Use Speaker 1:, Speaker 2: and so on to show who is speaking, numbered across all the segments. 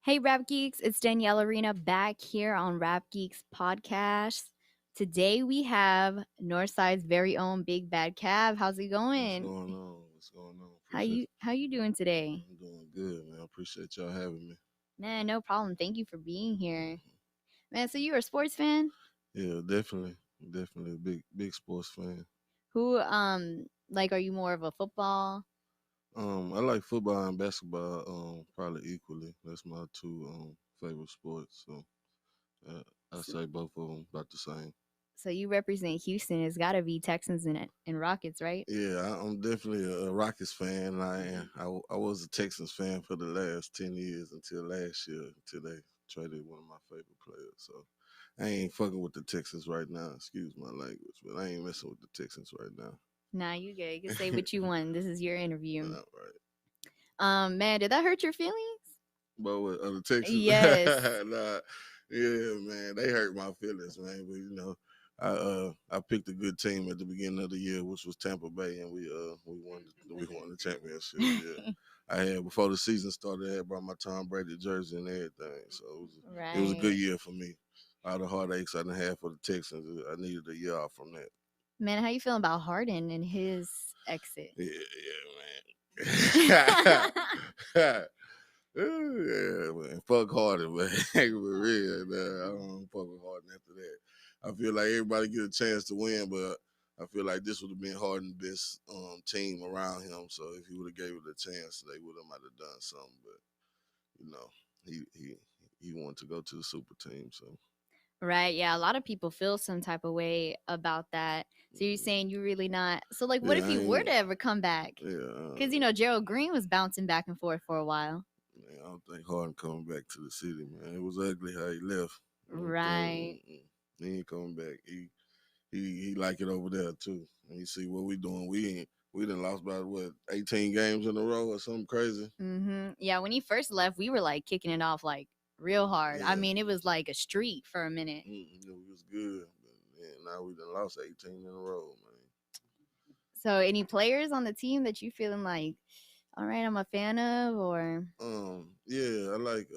Speaker 1: Hey, Rap Geeks, it's Danielle Arena back here on Rap Geeks Podcast. Today we have Northside's very own Big Bad Cab. How's it
Speaker 2: What's
Speaker 1: going?
Speaker 2: going on? What's going on?
Speaker 1: How
Speaker 2: Appreciate
Speaker 1: you doing today?
Speaker 2: I'm doing good, man. I appreciate y'all having me.
Speaker 1: Man, no problem. Thank you for being here.
Speaker 2: Mhm.
Speaker 1: Man, so you're a sports fan?
Speaker 2: Yeah, definitely a big sports fan.
Speaker 1: Who like are you more of a football?
Speaker 2: I like football and basketball probably equally. That's my two favorite sports. So uh, I
Speaker 1: So,
Speaker 2: say both of them about the same.
Speaker 1: so you represent Houston. It's got to be Texans and Rockets, right?
Speaker 2: Yeah, I'm definitely a Rockets fan. I was a Texans fan for the last 10 years until last year, until they traded one of my favorite players. So I ain't fucking with the Texans right now. Excuse my language, but I ain't messing with the Texans right now.
Speaker 1: Nah, you good. You can say what you want. This is your interview.
Speaker 2: All right.
Speaker 1: Man, did that hurt your feelings?
Speaker 2: But with other Texans,
Speaker 1: Yes.
Speaker 2: nah, yeah, man, they hurt my feelings, man. But I picked a good team at the beginning of the year, which was Tampa Bay, and we won the championship. Yeah, I had before the season started, I had brought my Tom Brady jersey and everything, so it was a good
Speaker 1: Right.
Speaker 2: year for me. All the heartaches I didn't have for the Texans, I needed a year off from that.
Speaker 1: Man, how you feeling about Harden and his exit?
Speaker 2: Yeah, man. Yeah, man. Fuck Harden, man. For real, man. I don't fuck with Harden after that. I feel like everybody get a chance to win, but I feel like this would have been Harden's best team around him. So if he would have gave it a chance, they would have might have done something. But you know, he he he wanted to go to the super team. So
Speaker 1: Right. Yeah. A lot of people feel some type of way about that. So you're saying you really not. So, like, what
Speaker 2: yeah,
Speaker 1: if
Speaker 2: I
Speaker 1: he were
Speaker 2: ain't.
Speaker 1: to ever come back?
Speaker 2: Yeah,
Speaker 1: Because, Gerald Green was bouncing back and forth for a while.
Speaker 2: man, I don't think Harden coming back to the city, man. It was ugly how he left. I don't think
Speaker 1: Right.
Speaker 2: he ain't coming back. He like it over there too. And you see what we doing. We done lost about what 18 games in a row or something crazy.
Speaker 1: Yeah. When he first left, we were like kicking it off like real hard. I
Speaker 2: Yeah,
Speaker 1: mean, it was like a streak for a minute.
Speaker 2: it was good. But now we done lost 18 in a row, man.
Speaker 1: So, any players on the team that you feeling like, all right, I'm a fan of, or.
Speaker 2: Yeah, I like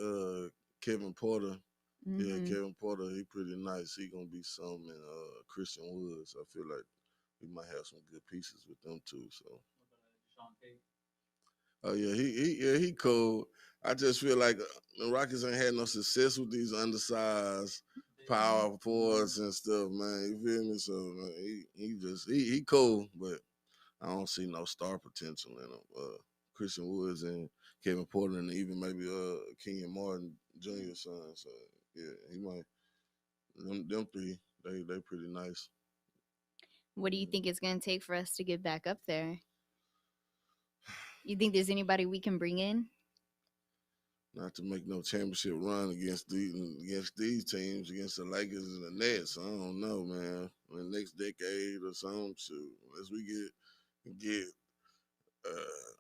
Speaker 2: Kevin Porter. Yeah,
Speaker 1: Mm-hmm.
Speaker 2: Kevin Porter, he pretty nice. He gonna be some in Christian Woods. I feel like we might have some good pieces with them too. So oh yeah, he cool. I just feel like the Rockets ain't had no success with these undersized power forwards and stuff, man. You feel me? So man, he cool, but I don't see no star potential in him. Christian Woods and Kevin Porter and even maybe Kenyon Martin Jr. son. So yeah, he might them three. They pretty nice.
Speaker 1: What do you think it's going to take for us to get back up there? You think there's anybody we can bring in?
Speaker 2: Not to make no championship run against these teams, against the Lakers and the Nets. I don't know, man. In the next decade or something, shoot, unless we get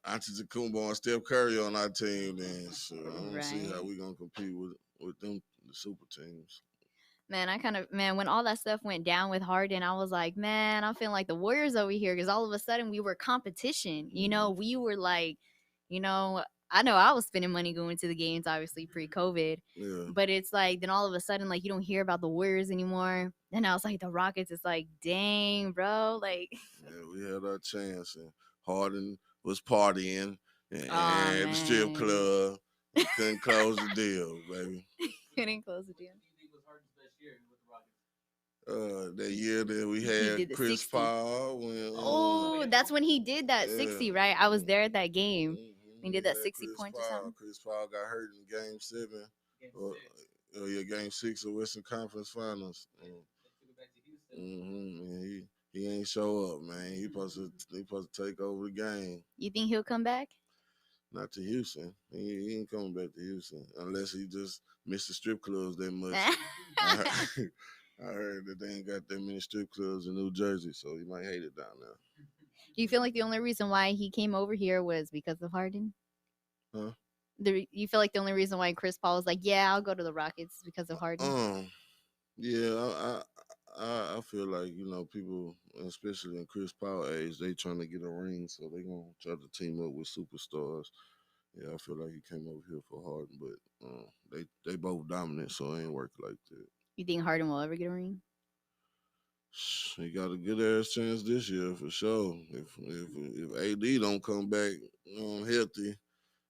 Speaker 2: Antetokounmpo and Steph Curry on our team, then shoot, I don't see how
Speaker 1: Right.
Speaker 2: we gonna compete with them the super teams.
Speaker 1: Man, man, when all that stuff went down with Harden, I was like, man, I'm feeling like the Warriors over here because all of a sudden we were competition.
Speaker 2: Mm-hmm.
Speaker 1: We were like, you know, I know I was spending money going to the games, obviously pre COVID,
Speaker 2: Yeah,
Speaker 1: but it's like then all of a sudden, like, you don't hear about the Warriors anymore. Then I was like, the Rockets, it's like, dang, bro. Like,
Speaker 2: yeah, we had our chance, and Harden was partying
Speaker 1: oh,
Speaker 2: and at the strip
Speaker 1: man.
Speaker 2: club and couldn't close the deal, baby.
Speaker 1: Couldn't close the deal.
Speaker 2: That year that we
Speaker 1: He
Speaker 2: had
Speaker 1: did the
Speaker 2: Chris
Speaker 1: 60.
Speaker 2: Paul when
Speaker 1: Oh, that's when he did that
Speaker 2: yeah
Speaker 1: 60, right? I was there at that game. He did
Speaker 2: we
Speaker 1: that
Speaker 2: had
Speaker 1: 60
Speaker 2: Chris
Speaker 1: points or
Speaker 2: Paul.
Speaker 1: something.
Speaker 2: Chris Paul got hurt in Game 7, or yeah, Game 6 of Western Conference Finals. And he ain't show up, man. He supposed to take over the game.
Speaker 1: You think he'll come back?
Speaker 2: Not to Houston. He ain't coming back to Houston unless he just missed the strip clubs that much. I heard, I heard that they ain't got that many strip clubs in New Jersey, so he might hate it down there.
Speaker 1: Do you feel like the only reason why he came over here was because of Harden?
Speaker 2: Huh?
Speaker 1: You feel like the only reason why Chris Paul was like, yeah, I'll go to the Rockets is because of Harden?
Speaker 2: Um, yeah, I feel like people, especially in Chris Paul age, they trying to get a ring, so they gonna try to team up with superstars, Yeah, I feel like he came over here for Harden, but they both dominant, so it ain't work like that.
Speaker 1: You think Harden will ever get a ring?
Speaker 2: He got a good ass chance this year for sure. If AD don't come back healthy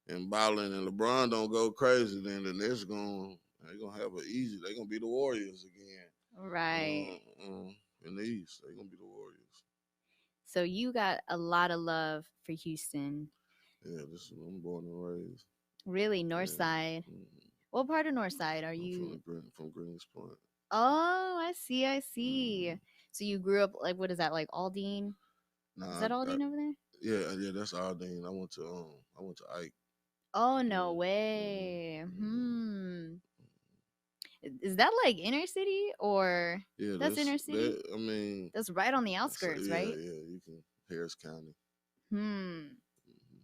Speaker 2: and balling, and LeBron don't go crazy, then the Nets gonna have an easy. They gonna be the Warriors again.
Speaker 1: Right.
Speaker 2: In the East, they gonna be the Warriors.
Speaker 1: So you got a lot of love for Houston.
Speaker 2: Yeah, this is I'm born and raised.
Speaker 1: Really, North
Speaker 2: Yeah,
Speaker 1: Side. What part of North Side are you?
Speaker 2: from Greens Point.
Speaker 1: Oh, I see. I see.
Speaker 2: Mm.
Speaker 1: So you grew up like what is that like Aldine? Is
Speaker 2: Nah,
Speaker 1: that Aldine over there?
Speaker 2: yeah, that's Aldine. I went to Ike.
Speaker 1: Oh no
Speaker 2: Mm, mm,
Speaker 1: way.
Speaker 2: mm.
Speaker 1: Is that like inner city or
Speaker 2: Yeah,
Speaker 1: that's
Speaker 2: that's
Speaker 1: inner city?
Speaker 2: that. I mean,
Speaker 1: That's right on the
Speaker 2: so,
Speaker 1: outskirts,
Speaker 2: yeah,
Speaker 1: right?
Speaker 2: yeah. You can Harris County.
Speaker 1: Hmm.
Speaker 2: Mm-hmm.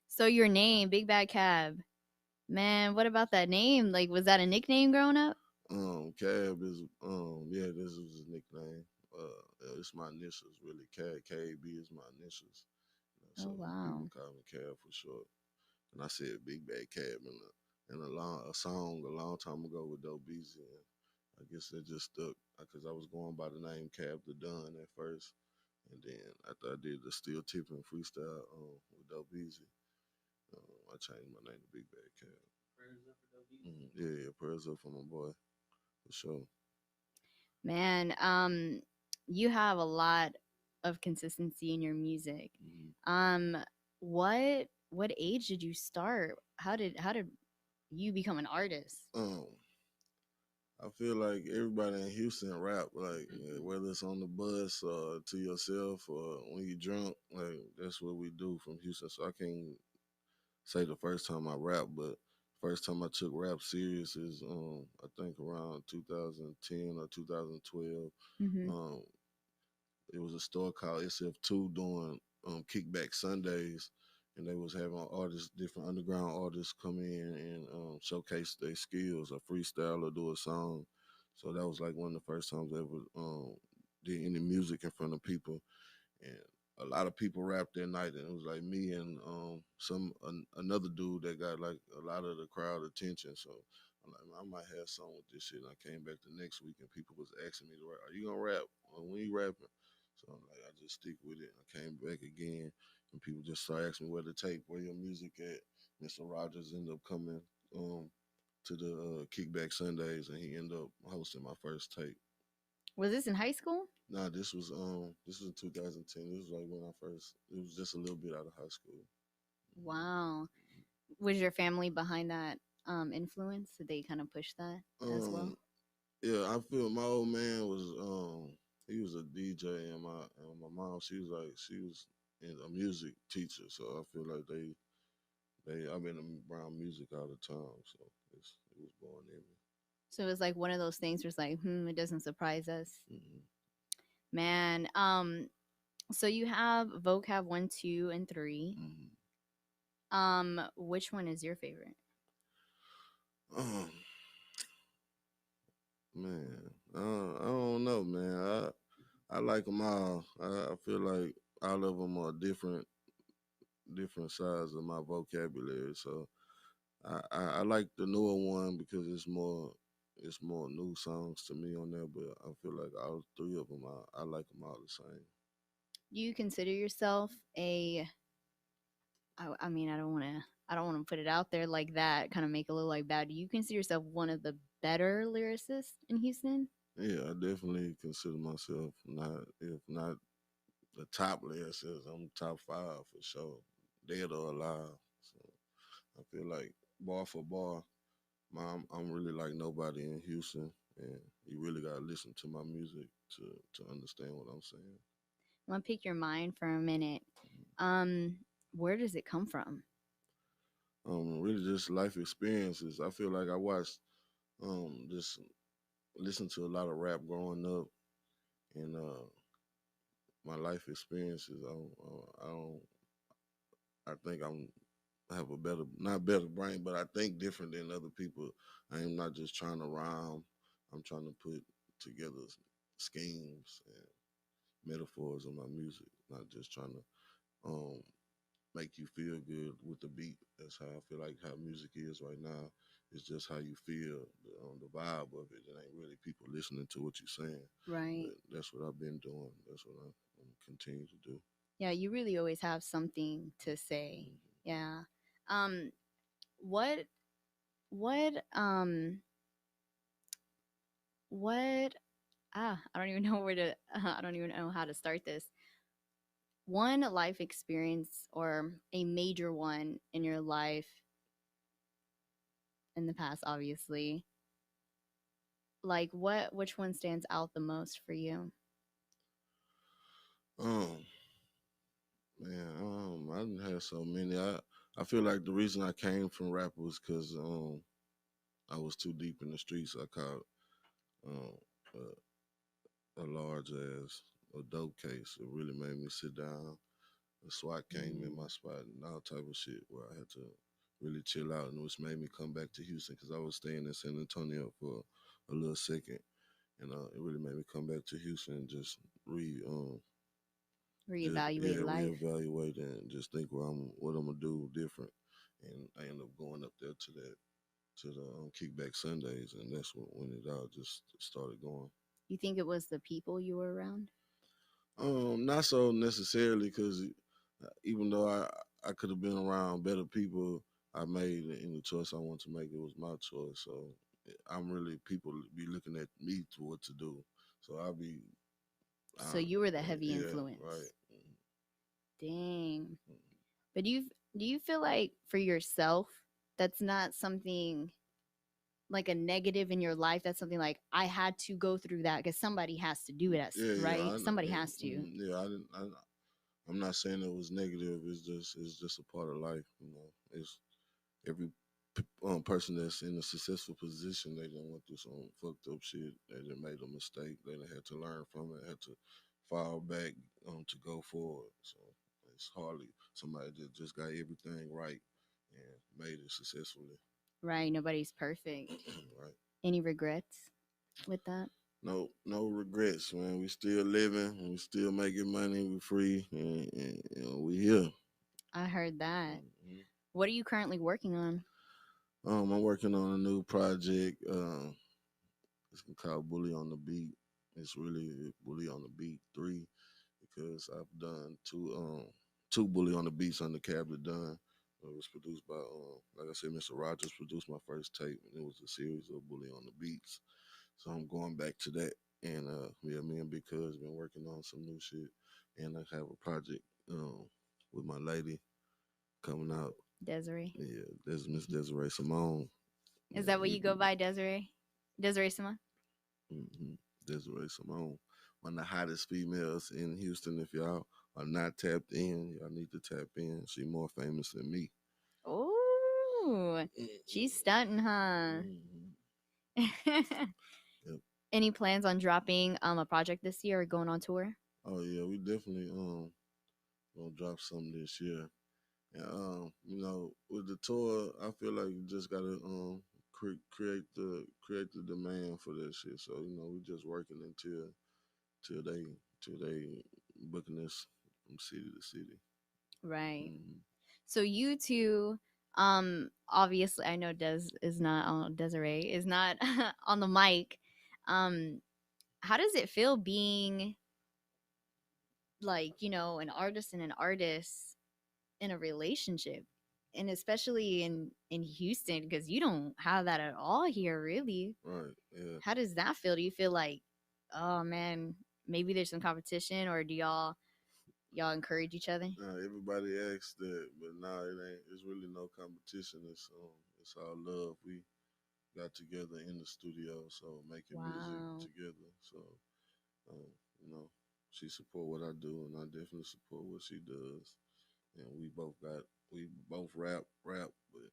Speaker 1: So your name, Big Bad Cab. Man, what about that name? Like was that a nickname growing up?
Speaker 2: Cab is yeah, this was his nickname. It's my initials really. KB is my initials. So
Speaker 1: Oh
Speaker 2: people
Speaker 1: wow.
Speaker 2: call me Cab for short. And I said Big Bad Cab in a song a long time ago with Dope Beezy. And I guess that just stuck because I was going by the name Cab the Don at first, and then after I did the Steel Tipping freestyle with Dope Beezy, I changed my name to Big Bad Cab. Yeah, prayers up for my boy for sure.
Speaker 1: Man, you have a lot of consistency in your music.
Speaker 2: Mm-hmm.
Speaker 1: Um, what age did you start? How did you become an artist?
Speaker 2: Um, I feel like everybody in Houston rap, like whether it's on the bus or to yourself or when you drunk, like that's what we do from Houston. So I can't say the first time I rap, but first time I took rap serious is I think around 2010 or 2012.
Speaker 1: Mm-hmm.
Speaker 2: Um, it was a store called SF2 doing Kickback Sundays, and they was having artists, different underground artists, come in and showcase their skills, or freestyle or do a song. So that was like one of the first times I ever did any music in front of people, and a lot of people rapped that night, and it was like me and another dude that got like a lot of the crowd attention. So I'm like, I might have something with this shit. And I came back the next week, and people was asking me to rap. Are you gonna rap? When you rapping? So I'm like, I just stick with it. I came back again, and people just started asking me where the tape, where your music at. Mr. Rogers ended up coming um, to the Kickback Sundays, and he ended up hosting my first tape.
Speaker 1: Was this in high school?
Speaker 2: Nah, this was in 2010. This was like when I first. It was just a little bit out of high school.
Speaker 1: Wow. Was your family behind that influence? Did they kind of push that as well?
Speaker 2: Um, yeah, I feel my old man was he was a DJ, and my mom she was in a music teacher, so I feel like they I've been around music all the time, so it was born in me.
Speaker 1: So it was like one of those things where it's like, it doesn't surprise us.
Speaker 2: Mm-hmm.
Speaker 1: Man, so you have vocab 1, 2, and 3.
Speaker 2: Mm-hmm.
Speaker 1: Which one is your favorite?
Speaker 2: Um, man, I don't know, man. I like them all. I feel like all of them are different sides of my vocabulary. So I like the newer one because it's more new songs to me on there. But I feel like all three of them I like them all the same.
Speaker 1: Do you consider yourself a I mean, I don't want to put it out there like that, kind of make it look like bad. Do you consider yourself one of the better lyricists in Houston?
Speaker 2: Yeah, I definitely consider myself not if not the top lyricist. I'm top five for sure, dead or alive. So I feel like bar for bar, I'm really like nobody in Houston, and you really gotta listen to my music to understand what I'm saying.
Speaker 1: I'm gonna pick your mind for a minute. Um, where does it come from?
Speaker 2: Really just life experiences. I feel like I watched just listen to a lot of rap growing up, and my life experiences. I think I have a better, not better brain, but I think different than other people. I am not just trying to rhyme. I'm trying to put together schemes and metaphors in my music, not just trying to um make you feel good with the beat. That's how I feel like how music is right now. It's just how you feel on the vibe of it. It ain't really people listening to what you're saying.
Speaker 1: Right.
Speaker 2: But that's what I've been doing. That's what I'm continue to do.
Speaker 1: Yeah, you really always have something to say.
Speaker 2: Mhm.
Speaker 1: Yeah. Um what what what I don't even know where to I don't even know how to start this. One life experience or a major one in your life in the past obviously. Like which one stands out the most for you?
Speaker 2: Um, Man, I didn't have so many. I feel like the reason I came from rap was because I was too deep in the streets. I caught um a large ass a dope case. It really made me sit down. The SWAT came in
Speaker 1: Mm.
Speaker 2: my spot and all type of shit where I had to really chill out, and which made me come back to Houston because I was staying in San Antonio for a little second, and it really made me come back to Houston and just
Speaker 1: Reevaluate life.
Speaker 2: reevaluate and just think what I'm gonna do different. And I ended up going up there to the kickback Sundays, and that's when it all just started going.
Speaker 1: You think it was the people you were around?
Speaker 2: Not so necessarily because even though I could have been around better people, I made any choice I want to make. It was my choice, so I'm really people be looking at me to what to do. So I'll be,
Speaker 1: So you were the
Speaker 2: yeah,
Speaker 1: heavy
Speaker 2: yeah, right.
Speaker 1: influence. Dang. But do you feel like for yourself that's not something like a negative in your life? That's something like I had to go through that because somebody has to do it,
Speaker 2: Yeah, yeah,
Speaker 1: right? Somebody has to.
Speaker 2: yeah. I didn't. I'm not saying it was negative. It's just a part of life. You know, it's every person that's in a successful position. They done went through some fucked up shit. They done made a mistake. They done had to learn from it. Had to fall back to go forward. So it's hardly somebody that just got everything right and made it successfully.
Speaker 1: Right, nobody's perfect.
Speaker 2: Right.
Speaker 1: Any regrets with that?
Speaker 2: No regrets, man. We still living. We still making money. We free, and we here.
Speaker 1: I heard that.
Speaker 2: Mhm.
Speaker 1: What are you currently working on?
Speaker 2: I'm working on a new project. It's called Bully on the Beat. It's really Bully on the Beat 3 because I've done two Bully on the Beats on the cabinet done. It was produced by like I said, Mr. Rogers produced my first tape, and it was a series of Bully on the Beats. So I'm going back to that, and yeah, me and Big Cuz been working on some new shit, and I have a project with my lady coming out.
Speaker 1: Desiree.
Speaker 2: Yeah, there's Miss Desiree Simone.
Speaker 1: Is
Speaker 2: Yeah,
Speaker 1: that what you go by, Desiree? Desiree Simone?
Speaker 2: hmm Desiree Simone, one of the hottest females in Houston. If y'all are not tapped in, y'all need to tap in. She more famous than me.
Speaker 1: Oh, she's stunting, huh?
Speaker 2: Mm-hmm. Yep.
Speaker 1: Any plans on dropping a project this year or going on tour?
Speaker 2: Oh yeah, we definitely gonna drop something this year. And with the tour, I feel like you just gotta create the demand for that shit. So we just working till they till they booking us from city to city.
Speaker 1: Right.
Speaker 2: Hmm
Speaker 1: So you two, obviously I know Des is not on Desiree is not on the mic. Um, how does it feel being like, an artist and an artist in a relationship? And especially in Houston, because you don't have that at all here, really.
Speaker 2: Right. Yeah.
Speaker 1: How does that feel? Do you feel like, oh man, maybe there's some competition, or do y'all encourage each other?
Speaker 2: Everybody asks that, but nah, it ain't. It's really no competition. It's all love. We got together in the studio, so making music
Speaker 1: Wow.
Speaker 2: together. So um, you know, she support what I do, and I definitely support what she does. And we both rap, but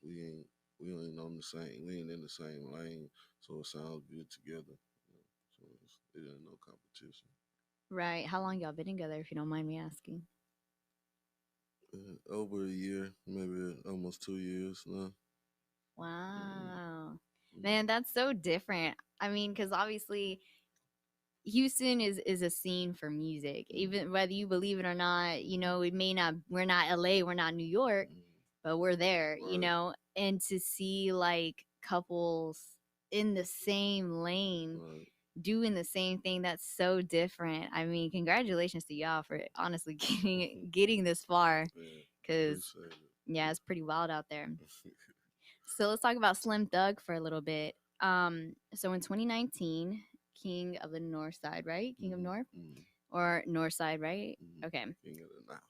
Speaker 2: we ain't on the same. We ain't in the same lane, so it sounds good together. So it ain't no competition.
Speaker 1: Right. How long y'all been together, if you don't mind me asking?
Speaker 2: Over a year, maybe almost 2 years now. Mm-hmm.
Speaker 1: Wow. Man, that's so different. I mean, because obviously Houston is a scene for music. Even whether you believe it or not, it may not we're not LA, we're not New York, but we're there,
Speaker 2: Right.
Speaker 1: and to see like couples in the same lane
Speaker 2: Right.
Speaker 1: doing the same thing, that's so different. I mean, congratulations to y'all for honestly getting this far,
Speaker 2: Yeah,
Speaker 1: cuz
Speaker 2: appreciate it.
Speaker 1: yeah, it's pretty wild out there. So let's talk about Slim Thug for a little bit. So in 2019, King of the North Side, right? King of North or North Side, right? Okay.
Speaker 2: King of the now.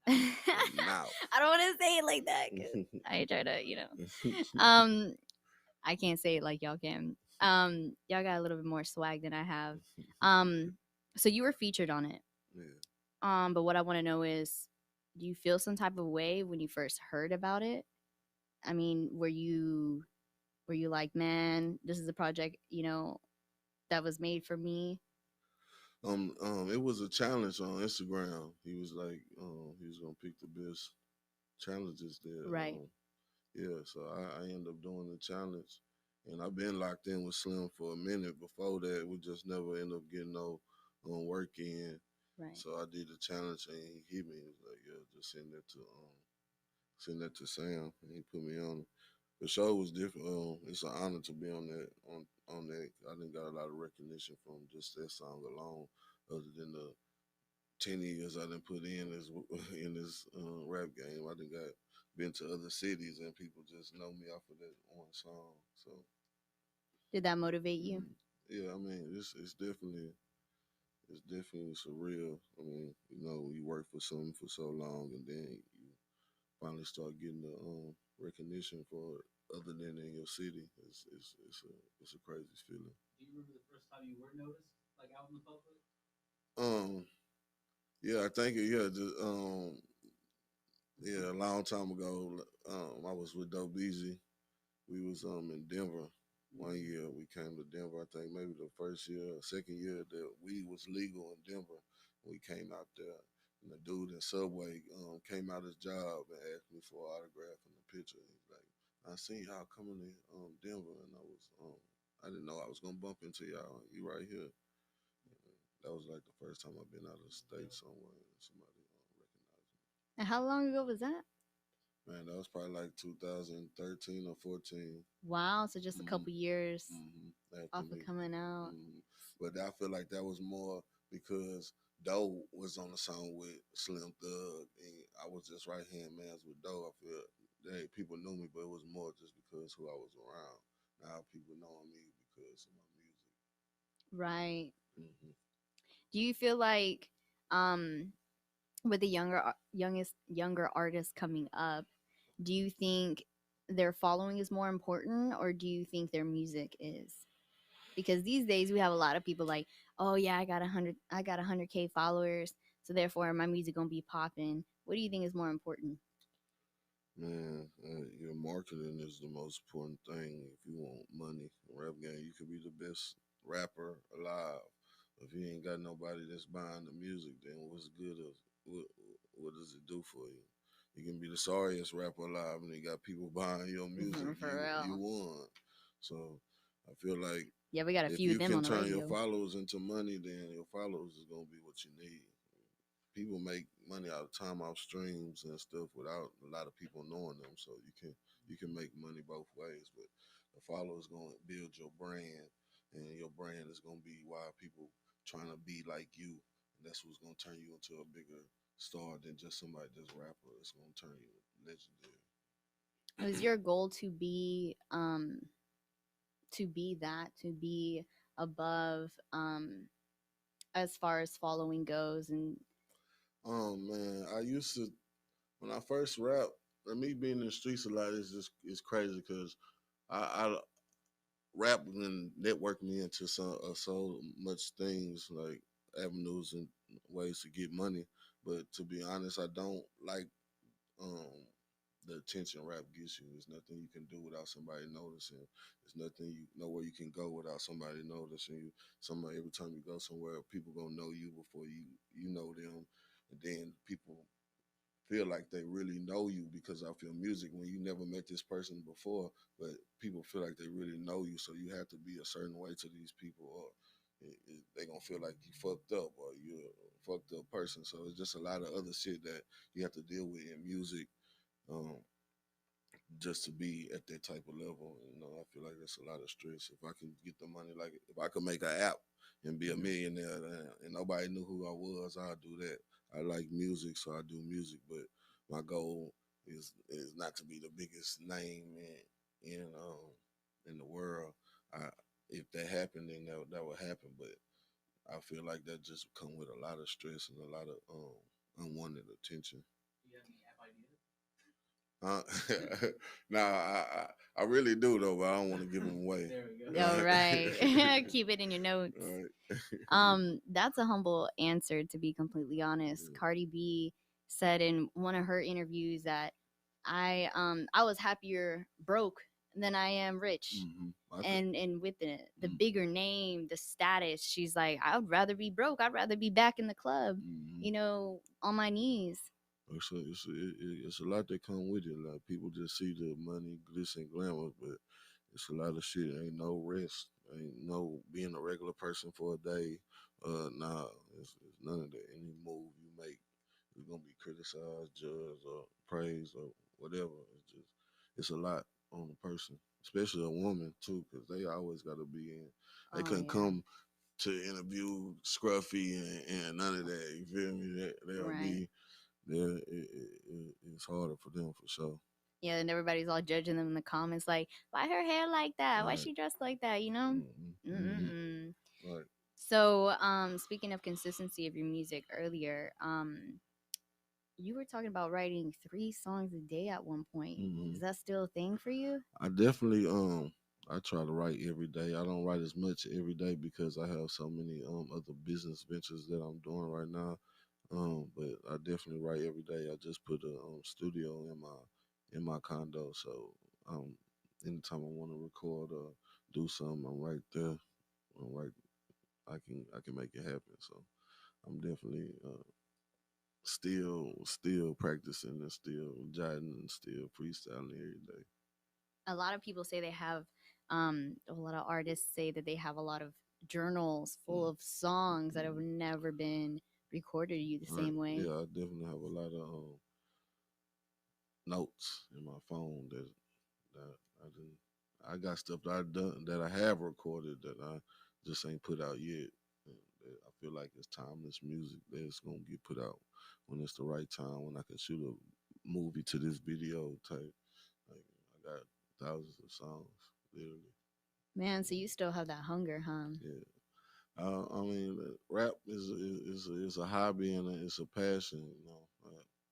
Speaker 1: I
Speaker 2: Now.
Speaker 1: don't want to say it like that 'cause I try to. I can't say it like y'all can. Y'all got a little bit more swag than I have. So you were featured on it.
Speaker 2: Yeah.
Speaker 1: But what I want to know is, do you feel some type of way when you first heard about it? I mean, were you like, man, this is a project, that was made for me?
Speaker 2: It was a challenge on Instagram. He was like, he was gonna pick the best challenges there.
Speaker 1: Right.
Speaker 2: Yeah, so I ended up doing the challenge, and I've been locked in with Slim for a minute. Before that, we just never end up getting no work in.
Speaker 1: Right.
Speaker 2: So I did the challenge, and he hit me. He was like, "Yeah, just send that to Sam," and he put me on it. The show was different. It's an honor to be on that. I didn't got a lot of recognition from just that song alone, other than the 10 years I didn't put in this in this rap game. I didn't got been to other cities and people just know me off of that one song. So
Speaker 1: Did that motivate you?
Speaker 2: yeah, I mean it's definitely surreal. I mean, you work for something for so long and then you finally start getting the recognition for it other than in your city. It's a crazy feeling.
Speaker 3: Do you remember the first time you were noticed, like out in the public?
Speaker 2: Um, yeah, I think yeah, yeah, a long time ago. I was with Dope Easy. We was in Denver. One year we came to Denver. I think maybe the first year, or second year that weed was legal in Denver. We came out there, and the dude in Subway came out his job and asked me for an autograph and a picture. He's like, "I seen y'all coming to Denver, and I didn't know I was gonna bump into y'all. You right here." That was like the first time I've been out of state somewhere and somebody recognized me.
Speaker 1: And how long ago was that?
Speaker 2: Man, that was probably like 2013 or 14.
Speaker 1: Wow, so just a
Speaker 2: Mm-hmm.
Speaker 1: couple years
Speaker 2: After
Speaker 1: off of
Speaker 2: me.
Speaker 1: coming out.
Speaker 2: But I feel like that was more because Doe was on the song with Slim Thug, and I was just right hand man's with Doe. I feel people knew me, but it was more just because who I was around. Now people know me because of my music.
Speaker 1: Right.
Speaker 2: Mm-hmm.
Speaker 1: Do you feel like, um with the younger artists coming up, do you think their following is more important, or do you think their music is? Because these days we have a lot of people like, oh yeah, I got 100K followers, so therefore my music gonna be popping. What do you think is more important?
Speaker 2: Man, your marketing is the most important thing. If you want money, rap game, you could be the best rapper alive. If you ain't got nobody that's buying the music, then what's good of what? What does it do for you? You can be the sorriest rapper alive, and you got people buying your music.
Speaker 1: For
Speaker 2: You
Speaker 1: real.
Speaker 2: won. So I feel like
Speaker 1: Yeah, we got a
Speaker 2: if
Speaker 1: few of
Speaker 2: you
Speaker 1: them
Speaker 2: can
Speaker 1: on the
Speaker 2: turn your
Speaker 1: radio.
Speaker 2: followers into money, then your followers is gonna be what you need. People make money out of time off streams and stuff without a lot of people knowing them. So you can make money both ways, but the followers gonna build your brand, and your brand is gonna be why people trying to be like you, and that's what's gonna turn you into a bigger star than just somebody that's rapper. It's gonna turn you legendary.
Speaker 1: Is your goal to be above, as far as following goes? And
Speaker 2: Man, I used to when I first rap. Me being in the streets a lot is crazy because I rap and network me into so much things like avenues and ways to get money. But to be honest, I don't like um, the attention rap gets you. There's nothing you can do without somebody noticing. There's nothing you nowhere you can go without somebody noticing you. Somebody every time you go somewhere, people gonna know you before you know them, and then people feel like they really know you because of your music when you never met this person before, but people feel like they really know you, so you have to be a certain way to these people, or they gonna feel like you fucked up or you're a fucked up person. So it's just a lot of other shit that you have to deal with in music. Um, just to be at that type of level. I feel like that's a lot of stress. If I can get the money, like if I could make an app and be a millionaire and nobody knew who I was, I'd do that. I like music, so I do music, but my goal is not to be the biggest name in the world. I, if that happened, then that would happen. But I feel like that just come with a lot of stress and a lot of unwanted attention.
Speaker 3: Do you have any app ideas?
Speaker 2: Uh, nah, I really do though, but I don't want to give them away.
Speaker 3: There we go.
Speaker 1: All
Speaker 2: Right.
Speaker 1: right. Keep it in your notes.
Speaker 2: Right.
Speaker 1: That's a humble answer, to be completely honest.
Speaker 2: Yeah.
Speaker 1: Cardi B said in one of her interviews that I was happier broke than I am rich. And with the
Speaker 2: Mm.
Speaker 1: bigger name, the status, she's like, I'd rather be broke. I'd rather be back in the club, on my knees.
Speaker 2: It's a lot that come with it. Like people just see the money, glitz and glamour, but it's a lot of shit. Ain't no rest. Ain't no being a regular person for a day. Nah, it's none of that. Any move you make is gonna be criticized, judged, or praised, or whatever. It's a lot on a person, especially a woman too, because they always got to be in. They
Speaker 1: Oh,
Speaker 2: couldn't
Speaker 1: yeah.
Speaker 2: come to interview scruffy and none of that. You feel me? They'll
Speaker 1: Right.
Speaker 2: be there. It's harder for them for sure.
Speaker 1: Yeah, and everybody's all judging them in the comments, like, why her hair like that? Why
Speaker 2: Right.
Speaker 1: she dressed like that? You know?
Speaker 2: Mm-hmm.
Speaker 1: Mm-mm.
Speaker 2: Right.
Speaker 1: So, speaking of consistency of your music earlier, you were talking about writing 3 songs a day at one point.
Speaker 2: Mm-hmm.
Speaker 1: Is that still a thing for you?
Speaker 2: I definitely I try to write every day. I don't write as much every day because I have so many other business ventures that I'm doing right now. But I definitely write every day. I just put a studio in my condo, so anytime I want to record or do something, I'm right there. I'm right. I can make it happen. So I'm definitely still practicing and still jotting and still freestyling every day.
Speaker 1: A lot of people say they have, a lot of artists say that they have a lot of journals full of songs that have never been recorded to you the
Speaker 2: Right.
Speaker 1: same way.
Speaker 2: Yeah, I definitely have a lot of notes in my phone that I didn't. I got stuff that I done that I have recorded that I just ain't put out yet. And that I feel like it's timeless music that's gonna get put out when it's the right time. When I can shoot a movie to this video type. Like I got thousands of songs, literally.
Speaker 1: Man, so you still have that hunger, huh?
Speaker 2: Yeah. I mean, rap is a hobby and it's a passion.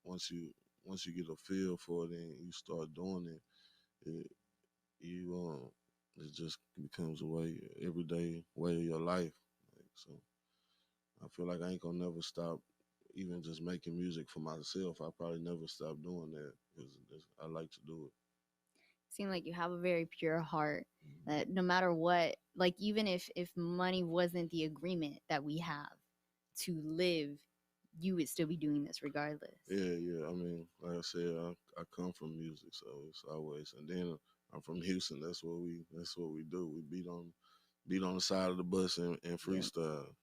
Speaker 2: Once you once you get a feel for it and you start doing it, you it just becomes a way everyday way of your life. Like, so I feel like I ain't gonna never stop. Even just making music for myself, I probably never stop doing that because I like to do it.
Speaker 1: Seem like you have a very pure heart that no matter what, like even if money wasn't the agreement that we have to live, you would still be doing this regardless.
Speaker 2: Yeah. I mean, like I said, I come from music, so it's always. And then I'm from Houston. That's what we do. We beat on the side of the bus and
Speaker 1: Yeah.
Speaker 2: freestyle.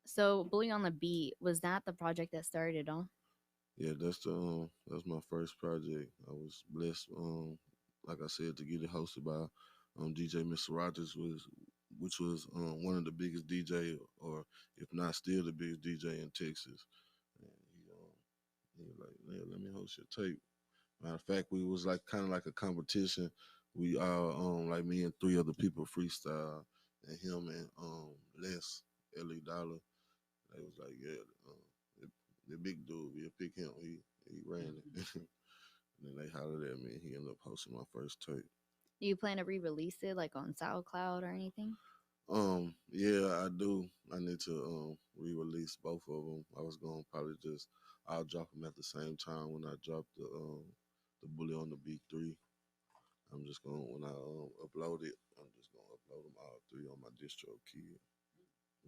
Speaker 1: So Bully on the Beat, was that the project that started it all?
Speaker 2: Yeah, that's my first project. I was blessed, like I said, to get it hosted by DJ Mr. Rogers, which was one of the biggest DJ, or if not still the biggest DJ in Texas. And he was like, "Yeah, let me host your tape." Matter of fact, we was like kind of like a competition. We all like me and 3 other people freestyle, and him and Les Ellie Dollar. They was like, yeah, the, the big dude, we'll pick him. He ran it. And then they hollered at me. He ended up hosting my first tape.
Speaker 1: Do you plan to re-release it like on SoundCloud or anything?
Speaker 2: Yeah, I do. I need to re-release both of them. I was gonna probably just I'll drop them at the same time when I drop the Bully on the Beat 3. I'm just gonna when I upload it, I'm just gonna upload them all 3 on my distro key.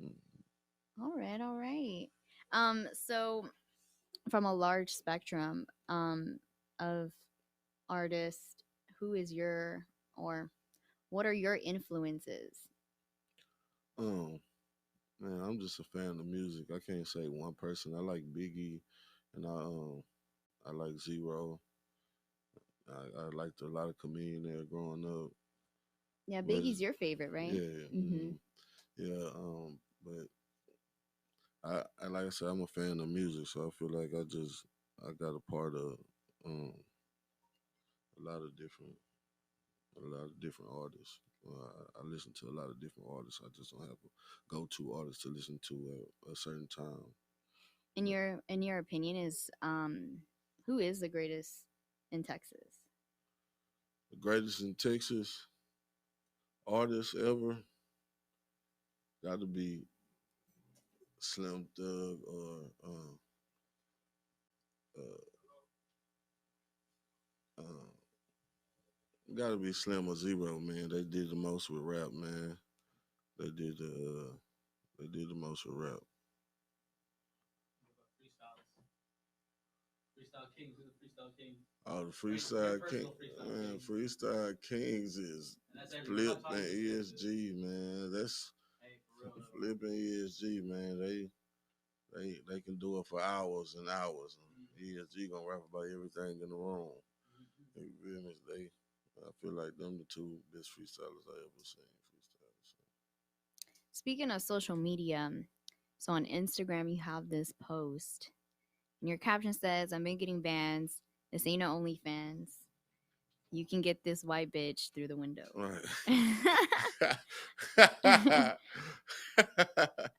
Speaker 2: Mm.
Speaker 1: All right, all right. So from a large spectrum of artists, who is your or what are your influences?
Speaker 2: Um, Man, I'm just a fan of music. I can't say one person. I like Biggie, and I like Zero. I liked a lot of comedian there growing up.
Speaker 1: Yeah,
Speaker 2: But
Speaker 1: Biggie's your favorite, right?
Speaker 2: yeah,
Speaker 1: Mm-hmm.
Speaker 2: yeah. But I like I said, I'm a fan of music, so I feel like I got a part of um a lot of different a lot of different artists. I listen to a lot of different artists. I just don't have a go-to artist to listen to at a certain time. But
Speaker 1: In your opinion, is who is the greatest in Texas?
Speaker 2: the greatest in Texas artist ever got to be Slim Thug or uh, uh, got to be Slim or Zero. Man, they did the most with rap. Man, they did the they did the most with rap.
Speaker 3: What about freestyles? Freestyle Kings. Who's the freestyle King?
Speaker 2: All the
Speaker 3: Your
Speaker 2: freestyle king,
Speaker 3: personal freestyle
Speaker 2: man,
Speaker 3: King.
Speaker 2: freestyle kings is
Speaker 3: And that's every. We're
Speaker 2: Flip
Speaker 3: not
Speaker 2: and
Speaker 3: talking exclusive.
Speaker 2: ESG, man. That's
Speaker 3: Hey, for real though.
Speaker 2: Flip and ESG, man. They can do it for hours and hours. ESG gonna rap about everything in the room.
Speaker 3: Mm-hmm.
Speaker 2: You feel me? I feel like them the two best freestylers I ever seen. Freestylers.
Speaker 1: Speaking of social media, so on Instagram you have this post, and your caption says, "I've been getting bans. This ain't no OnlyFans. You can get this white bitch through the window."
Speaker 2: Right.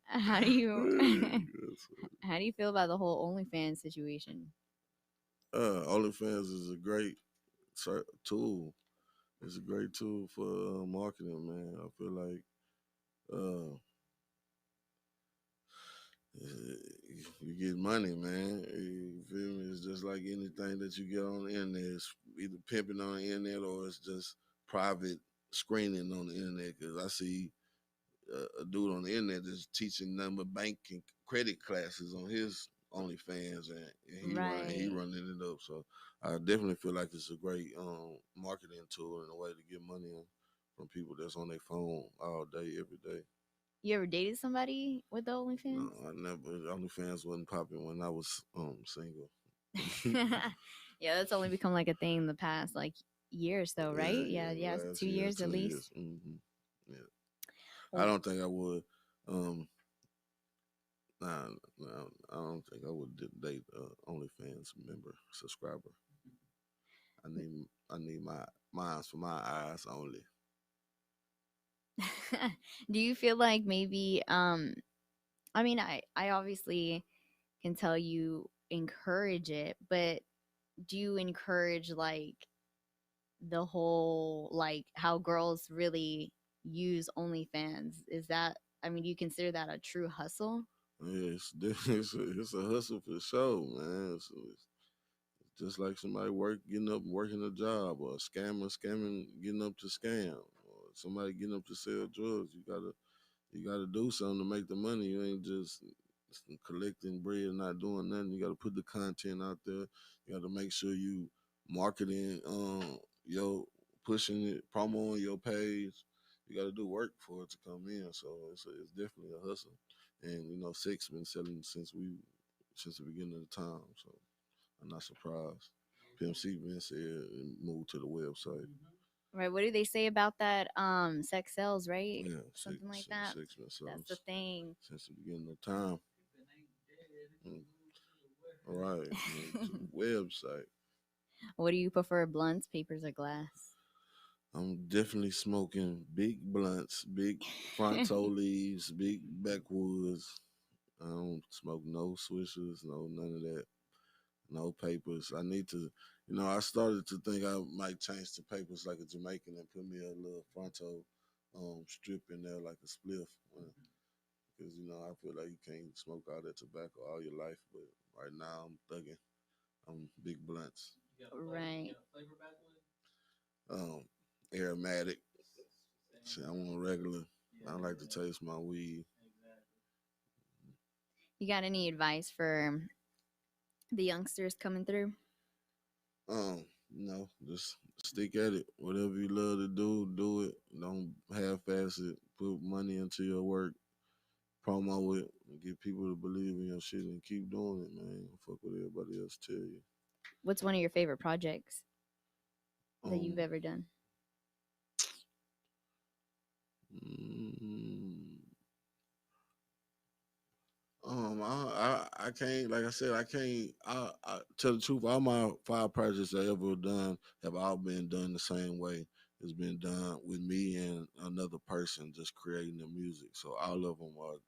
Speaker 1: How do you how do you feel about the whole OnlyFans situation?
Speaker 2: OnlyFans is a great tool. It's a great tool for marketing, man. I feel like uh, you get money, man. You feel me? It's just like anything that you get on the internet. It's either pimping on the internet or it's just private screening on the internet. Because I see a dude on the internet that's teaching number banking credit classes on his OnlyFans, and he
Speaker 1: Right.
Speaker 2: running it up. So I definitely feel like it's a great marketing tool and a way to get money from people that's on their phone all day, every day.
Speaker 1: You ever dated somebody with the
Speaker 2: No,
Speaker 1: OnlyFans?
Speaker 2: I never. OnlyFans wasn't popping when I was single.
Speaker 1: Yeah, that's only become like a thing in the past like years though,
Speaker 2: Yeah,
Speaker 1: right? Yeah,
Speaker 2: yeah,
Speaker 1: yeah,
Speaker 2: last
Speaker 1: two
Speaker 2: year,
Speaker 1: years at
Speaker 2: 2 years.
Speaker 1: least.
Speaker 2: Yeah, I
Speaker 1: Well,
Speaker 2: don't think I would. Um, nah, nah, I don't think I would date OnlyFans member subscriber. I need my mine's for my eyes only.
Speaker 1: do you feel like maybe I mean I obviously can tell you encourage it, but do you encourage like the whole like how girls really use OnlyFans? Is that, I mean, do you consider that a true hustle?
Speaker 2: Yeah, it's a hustle for sure, man. It's just like somebody getting up, working a job, or a scammer scamming, getting up to scam, or somebody getting up to sell drugs. You gotta do something to make the money. You ain't just collecting bread and not doing nothing. You gotta put the content out there. You gotta make sure you marketing your pushing it, promoting your page. You gotta do work for it to come in. So it's definitely a hustle. And sex been selling since the beginning of the time. So I'm not surprised. Pimp C been said and moved to the website.
Speaker 3: Mm-hmm.
Speaker 1: Right, what do they say about that? Sex sells, right?
Speaker 2: Yeah,
Speaker 1: Something like that.
Speaker 2: sex been
Speaker 1: That's
Speaker 2: selling
Speaker 1: the thing.
Speaker 2: since the beginning of time.
Speaker 3: If it ain't dead, it
Speaker 2: Mm.
Speaker 3: can move to the
Speaker 2: All
Speaker 3: west.
Speaker 2: right, moved to the website.
Speaker 1: What do you prefer, blunts, papers, or glass?
Speaker 2: I'm definitely smoking big blunts, big fronto leaves, big backwoods. I don't smoke no swishers, no none of that, no papers. I need to, I started to think I might change to papers like a Jamaican and put me a little fronto strip in there like a spliff. Because I feel like you can't smoke all that tobacco all your life, but right now I'm thugging. I'm big blunts.
Speaker 3: You got a flavor. You
Speaker 1: Right.
Speaker 3: got a flavor back with.
Speaker 2: Um, Aromatic.
Speaker 3: Same
Speaker 2: See, I
Speaker 3: with me.
Speaker 2: want regular.
Speaker 3: Yeah,
Speaker 2: I like to taste my weed.
Speaker 3: exactly.
Speaker 1: You got any advice for the youngsters coming through?
Speaker 2: Just stick at it. Whatever you love to do, do it. Don't half-ass it. put money into your work, promo it, and get people to believe in your shit and keep doing it, man. Fuck what everybody else tell you.
Speaker 1: What's one of your favorite projects that you've
Speaker 2: Um,
Speaker 1: ever done?
Speaker 2: mm, I can't, like I said, I can't. I tell the truth. All my 5 projects I ever done have all been done the same way. It's been done with me and another person just creating the music. So all of them are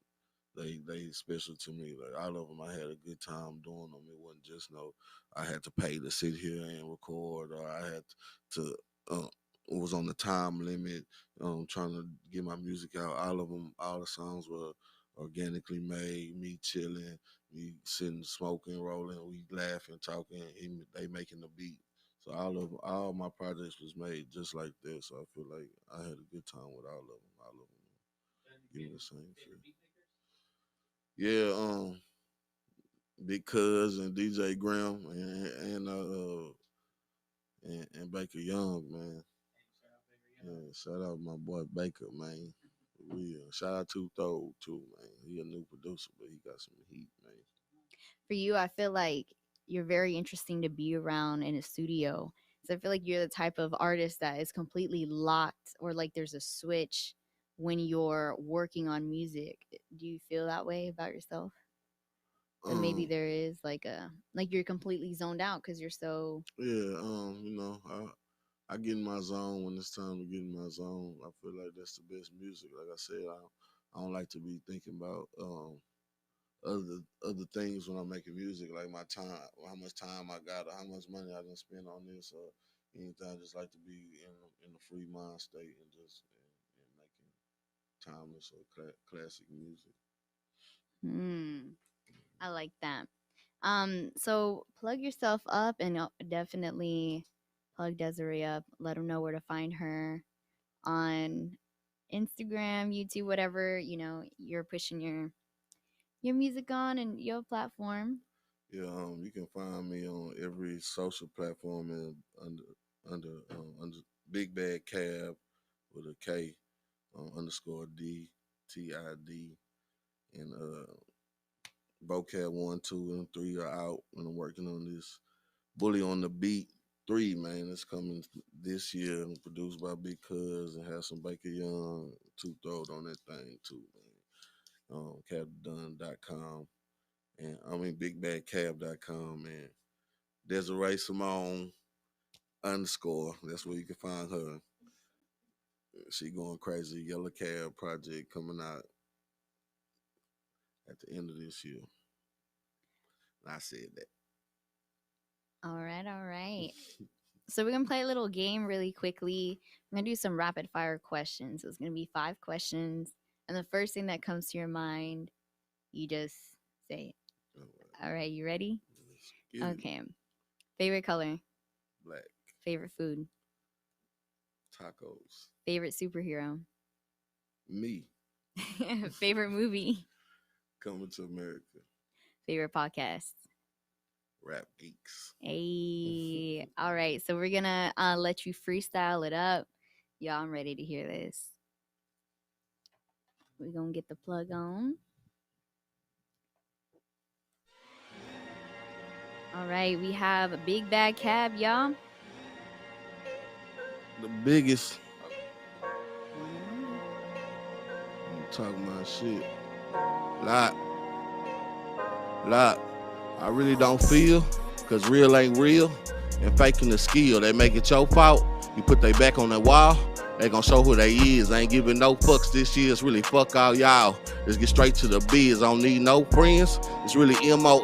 Speaker 2: they special to me. Like all of them, I had a good time doing them. It wasn't just no I had to pay to sit here and record, or I had to. It was on the time limit. Trying to get my music out. All of them, all the songs were organically made. Me chilling, me sitting, smoking, rolling. We laughing, talking. They making the beat. So all my projects was made just like this. So I feel like I had a good time with all of them. All of them give me the same feel. Yeah, Big Cuz and DJ Graham and Baker Young, man. Yeah, shout out my boy Baker, man. For real. Shout out to Throw too, man. He a new producer, but he got some heat, man.
Speaker 1: For you, I feel like you're very interesting to be around in a studio. So I feel like you're the type of artist that is completely locked, or like there's a switch when you're working on music. Do you feel that way about yourself? That maybe
Speaker 2: Um,
Speaker 1: there is like you're completely zoned out because you're so.
Speaker 2: yeah, I get in my zone when it's time to get in my zone. I feel like that's the best music. Like I said, I don't like to be thinking about other things when I'm making music, like my time, how much time I got, or how much money I done spend on this, or anything. I just like to be in a free mind state and just and making timeless or classic music.
Speaker 1: I like that. So plug yourself up and definitely plug Desiree up. Let them know where to find her on Instagram, YouTube, whatever you're pushing your music on and your platform.
Speaker 2: Yeah, you can find me on every social platform and under Big Bad Cab with a K underscore DTID, and Vocab 1, 2, and 3 are out, and I'm working on this Bully on the Beat 3, man. It's coming this year and produced by Big Cuz and have some Baker Young, Two Throat on that thing too, man. Capdone.com and BigBadCab.com, and Desiree Simone underscore. That's where you can find her. She going crazy. Yellow Cab project coming out at the end of this year. And I said that.
Speaker 1: All right, all right. So we're gonna play a little game really quickly. We're gonna do some rapid fire questions. So it's gonna be 5 questions, and the first thing that comes to your mind, you just say it. All right, you ready? Okay. Favorite color?
Speaker 2: Black.
Speaker 1: Favorite food?
Speaker 2: Tacos.
Speaker 1: Favorite superhero?
Speaker 2: Me.
Speaker 1: Favorite movie?
Speaker 2: Coming to America.
Speaker 1: Favorite podcast?
Speaker 2: Rap Geekz.
Speaker 1: Hey. All right, so we're gonna let you freestyle it up. Y'all, I'm ready to hear this. We're gonna get the plug on. All right, we have a Big Bad Cab, y'all.
Speaker 2: The biggest. I'm talking my shit. Lot. I really don't feel, cause real ain't real, and faking the skill. They make it your fault. You put they back on that wall, they gon' show who they is. Ain't giving no fucks this year. It's really fuck all y'all. Let's get straight to the biz. I don't need no friends. It's really MOE.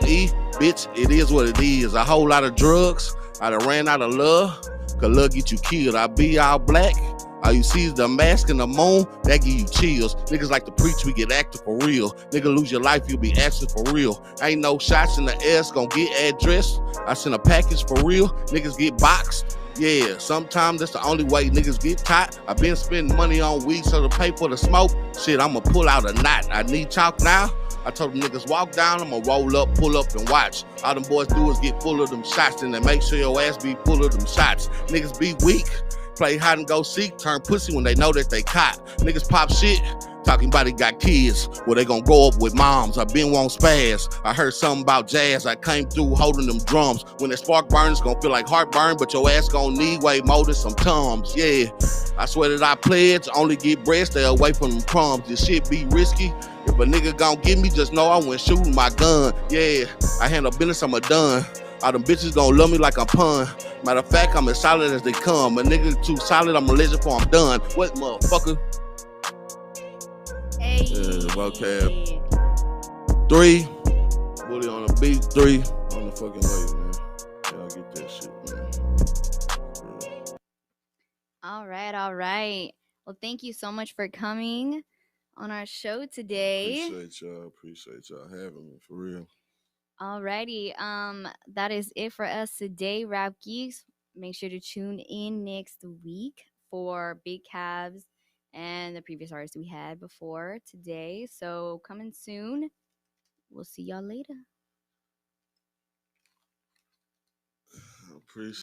Speaker 2: Bitch, it is what it is. A whole lot of drugs. I done ran out of love. Cause love get you killed. I be all black. All you see is the mask and the moon, that give you chills. Niggas like to preach, we get active for real. Nigga lose your life, you'll be asking for real. Ain't no shots in the ass, gon' get addressed. I send a package for real, niggas get boxed. Yeah, sometimes that's the only way niggas get tight. I been spending money on weed so to pay for the smoke. Shit, I'ma pull out a knot. I need chalk now. I told them niggas walk down, I'ma roll up, pull up, and watch. All them boys do is get full of them shots, and then make sure your ass be full of them shots. Niggas be weak. Play hide and go seek, turn pussy when they know that they caught. Niggas pop shit, talking about he got kids. Well, they gon' grow up with moms. I been won't spaz. I heard something about jazz. I came through holding them drums. When that spark burns, gon' feel like heartburn, but your ass gon' need way more than some Tums. Yeah, I swear that I pledge, only get bread, stay away from them crumbs. This shit be risky. If a nigga gon' get me, just know I went shooting my gun. Yeah, I handle business, I'm a done. All them bitches gon' love me like I'm pun. Matter of fact, I'm as solid as they come. A nigga too solid, I'm a legend before I'm done. What, motherfucker?
Speaker 1: Hey.
Speaker 2: Yeah, vocab. 3. Bully on the beat. 3. On the fucking way, man. Y'all get that shit, man. Yeah.
Speaker 1: All right. Well, thank you so much for coming on our show today.
Speaker 2: Appreciate y'all having me, for real.
Speaker 1: Alrighty, that is it for us today, Rap Geeks. Make sure to tune in next week for Big Cabs and the previous artists we had before today. So coming soon. We'll see y'all later.
Speaker 2: Appreciate